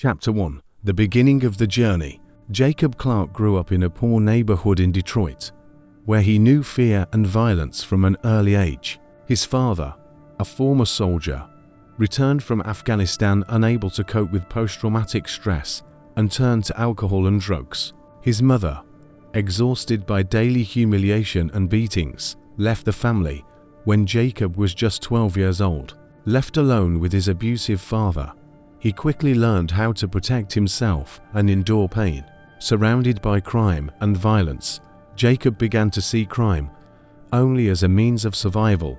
Chapter 1. The beginning of the journey. Jacob Clarke grew up in a poor neighborhood in Detroit, where he knew fear and violence from an early age. His father, a former soldier, returned from Afghanistan unable to cope with post-traumatic stress and turned to alcohol and drugs. His mother, exhausted by daily humiliation and beatings, left the family when Jacob was just 12 years old. Left alone with his abusive father, he quickly learned how to protect himself and endure pain. Surrounded by crime and violence, Jacob began to see crime only as a means of survival,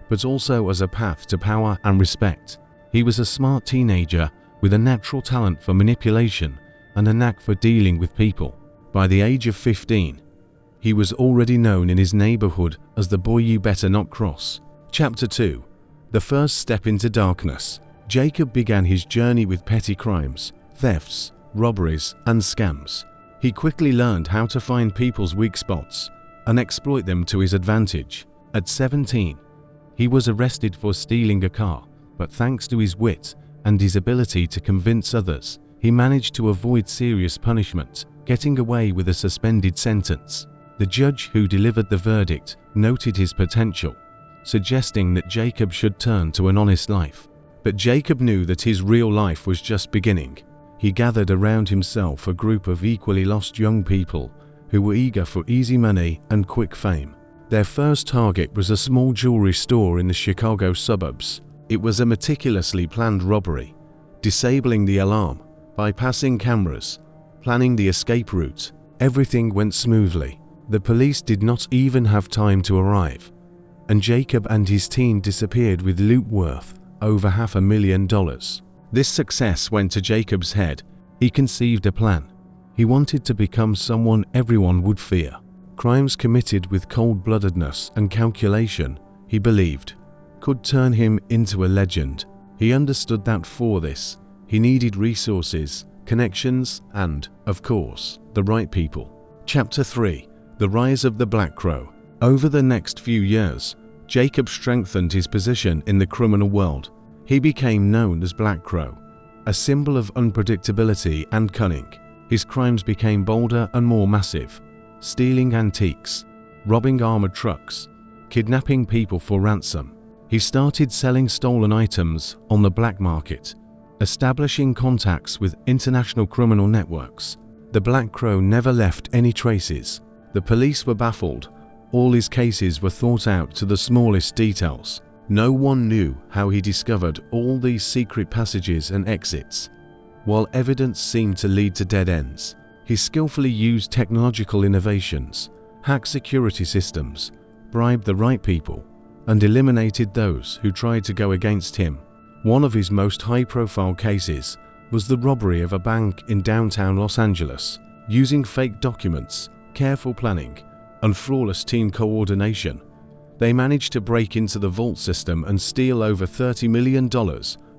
but also as a path to power and respect. He was a smart teenager with a natural talent for manipulation and a knack for dealing with people. By the age of 15, he was already known in his neighborhood as the boy you better not cross. Chapter 2. The first step into darkness. Jacob began his journey with petty crimes, thefts, robberies, and scams. He quickly learned how to find people's weak spots and exploit them to his advantage. At 17, he was arrested for stealing a car, but thanks to his wit and his ability to convince others, he managed to avoid serious punishment, getting away with a suspended sentence. The judge who delivered the verdict noted his potential, suggesting that Jacob should turn to an honest life. But Jacob knew that his real life was just beginning. He gathered around himself a group of equally lost young people who were eager for easy money and quick fame. Their first target was a small jewelry store in the Chicago suburbs. It was a meticulously planned robbery, disabling the alarm, bypassing cameras, planning the escape route. Everything went smoothly. The police did not even have time to arrive, and Jacob and his team disappeared with loot worth over $500,000. This success went to Jacob's head. He conceived a plan. He wanted to become someone everyone would fear. Crimes committed with cold-bloodedness and calculation, he believed, could turn him into a legend. He understood that for this, he needed resources, connections, and, of course, the right people. Chapter 3. The Rise of the Black Crow. Over the next few years, Jacob strengthened his position in the criminal world. He became known as Black Crow, a symbol of unpredictability and cunning. His crimes became bolder and more massive, stealing antiques, robbing armored trucks, kidnapping people for ransom. He started selling stolen items on the black market, establishing contacts with international criminal networks. The Black Crow never left any traces. The police were baffled. All his cases were thought out to the smallest details. No one knew how he discovered all these secret passages and exits. While evidence seemed to lead to dead ends, he skillfully used technological innovations, hacked security systems, bribed the right people, and eliminated those who tried to go against him. One of his most high-profile cases was the robbery of a bank in downtown Los Angeles. Using fake documents, careful planning, and flawless team coordination, they managed to break into the vault system and steal over $30 million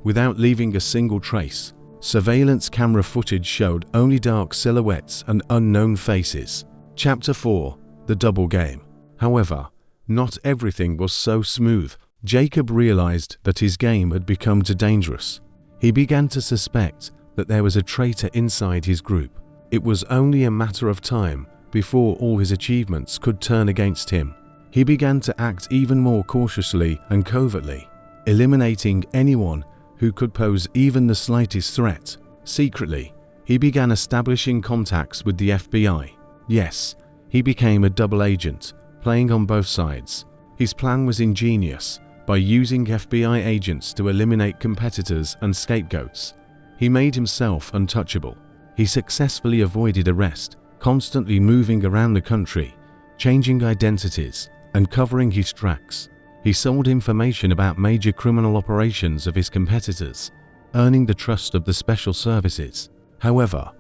without leaving a single trace. Surveillance camera footage showed only dark silhouettes and unknown faces. Chapter 4. The Double Game. However, not everything was so smooth. Jacob realized that his game had become too dangerous. He began to suspect that there was a traitor inside his group. It was only a matter of time before all his achievements could turn against him. He began to act even more cautiously and covertly, eliminating anyone who could pose even the slightest threat. Secretly, he began establishing contacts with the FBI. Yes, he became a double agent, playing on both sides. His plan was ingenious. By using FBI agents to eliminate competitors and scapegoats, he made himself untouchable. He successfully avoided arrest, constantly moving around the country, changing identities, and covering his tracks. He sold information about major criminal operations of his competitors, earning the trust of the special services. However,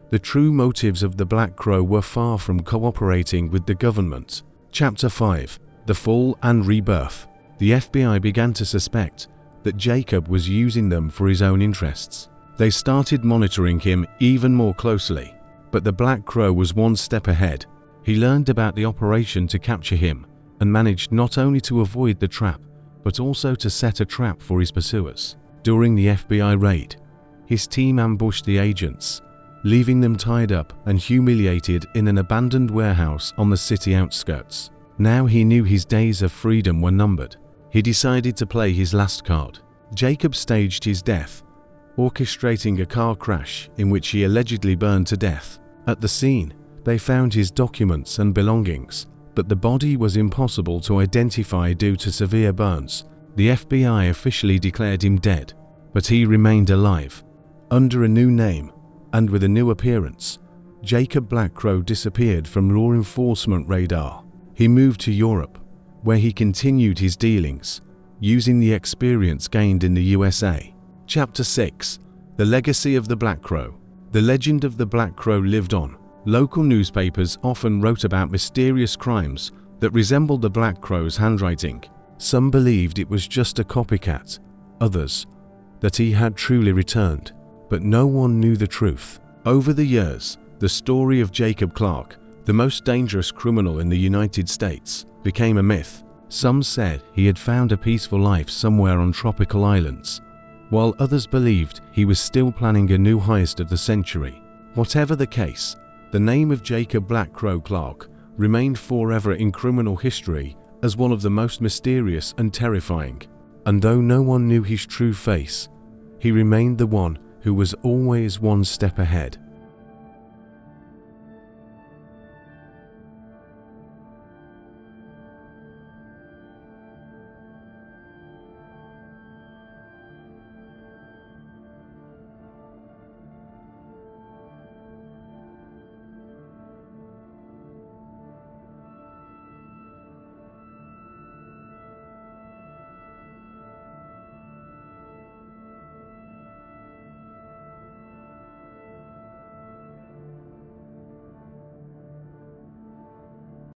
the true motives of the Black Crow were far from cooperating with the government. Chapter 5. The Fall and Rebirth. The FBI began to suspect that Jacob was using them for his own interests. They started monitoring him even more closely. But the Black Crow was one step ahead. He learned about the operation to capture him and managed not only to avoid the trap, but also to set a trap for his pursuers. During the FBI raid, his team ambushed the agents, leaving them tied up and humiliated in an abandoned warehouse on the city outskirts. Now he knew his days of freedom were numbered. He decided to play his last card. Jacob staged his death, orchestrating a car crash in which he allegedly burned to death. At the scene, they found his documents and belongings, but the body was impossible to identify due to severe burns. The FBI officially declared him dead, but he remained alive. Under a new name and with a new appearance, Jacob Blackcrow disappeared from law enforcement radar. He moved to Europe, where he continued his dealings, using the experience gained in the USA. Chapter 6: The Legacy of the Blackcrow. The legend of the Blackcrow lived on. Local newspapers often wrote about mysterious crimes that resembled the Blackcrow's handwriting. Some believed it was just a copycat, others that he had truly returned, but no one knew the truth. Over the years, the story of Jacob Clarke, the most dangerous criminal in the United States, became a myth. Some said he had found a peaceful life somewhere on tropical islands, while others believed he was still planning a new heist of the century. Whatever the case, the name of Jacob Blackcrow Clarke remained forever in criminal history as one of the most mysterious and terrifying. And though no one knew his true face, he remained the one who was always one step ahead.